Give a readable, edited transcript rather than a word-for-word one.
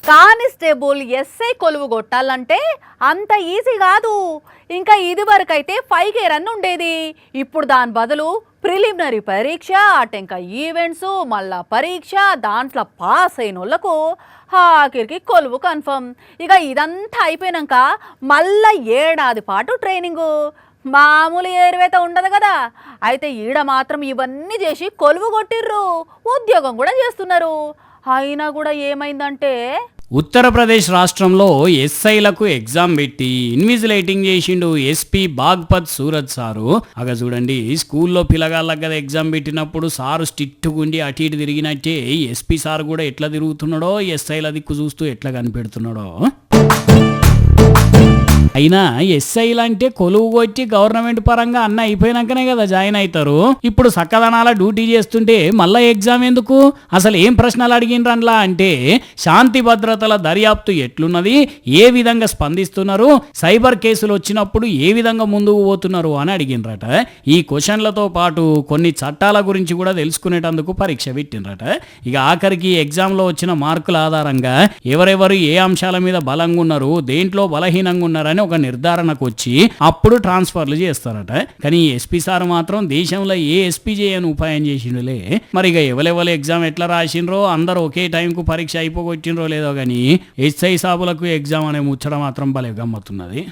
Constable SI కొలువు కొట్టాలంటే అంత ఈజీ కాదు. ఇంకా ఇది వరకు అయితే 5K రన్ ఉండేది. ఇప్పుడు దాని బదులు ప్రిలిమినరీ పరీక్ష, ఇంకా ఈవెంట్స్, మళ్ళా పరీక్ష, దాంట్లో పాస్ అయిన వాళ్ళకు ఆఖరికి కొలువు కన్ఫర్మ్. ఇక ఇదంతా అయిపోయినాక మళ్ళా ఏడాది పాటు ట్రైనింగు. మామూలు ఏరువేత ఉండదు కదా. అయితే ఈడ మాత్రం ఇవన్నీ చేసి కొలువు కొట్టిర్రు, ఉద్యోగం కూడా చేస్తున్నారు. అయినా కూడా ఏమైందంటే ఉత్తరప్రదేశ్ రాష్ట్రంలో ఎస్ఐలకు ఎగ్జామ్ పెట్టి ఇన్విజిలేటింగ్ చేసిండు ఎస్పీ బాగ్పత్ సూరత్ సారు. అగ చూడండి, స్కూల్లో పిల్లగాళ్ళకి కదా ఎగ్జామ్ పెట్టినప్పుడు సారు స్టిట్టుగుండి అటు ఇటు తిరిగినట్టే ఎస్పీ సార్ కూడా ఎట్లా తిరుగుతున్నాడో, ఎస్ఐల దిక్కు చూస్తూ ఎట్లా కనిపెడుతున్నాడో. అయినా ఎస్ఐలు అంటే కొలువు కొట్టి గవర్నమెంట్ పరంగా అన్న అయిపోయినాకనే కదా జాయిన్ అవుతారు. ఇప్పుడు సక్కదనాల డ్యూటీ చేస్తుంటే మళ్ళా ఎగ్జామ్ ఎందుకు? అసలు ఏం ప్రశ్నలు అడిగినరన్లా అంటే శాంతి భద్రతల దర్యాప్తు ఎట్లున్నది, ఏ విధంగా స్పందిస్తున్నారు, సైబర్ కేసులు వచ్చినప్పుడు ఏ విధంగా ముందుకు పోతున్నారు అని అడిగినరట. ఈ క్వశ్చన్లతో పాటు కొన్ని చట్టాల గురించి కూడా తెలుసుకునేటందుకు పరీక్ష పెట్టినరట. ఇక ఆఖరికి ఎగ్జామ్లో వచ్చిన మార్కుల ఆధారంగా ఎవరెవరు ఏ అంశాల మీద బలంగా ఉన్నారు, దేంట్లో బలహీనంగా ఉన్నారని ఒక నిర్ధారణకు వచ్చి అప్పుడు ట్రాన్స్ఫర్లు చేస్తారట. కానీ ఎస్పీ సార్ మాత్రం దేశంలో ఏ ఎస్పీ చేయని ఉపాయం చేసిండులే. మరి ఇక ఎవరెవరు ఎగ్జామ్ ఎట్లా రాసిండ్రో, అందరూ ఒకే టైంకు పరీక్ష అయిపోగొట్టినరో లేదో కానీ ఎస్ఐ సాబులకు ఎగ్జామ్ అనే ముచ్చట మాత్రం భలే గమ్మత్తున్నది.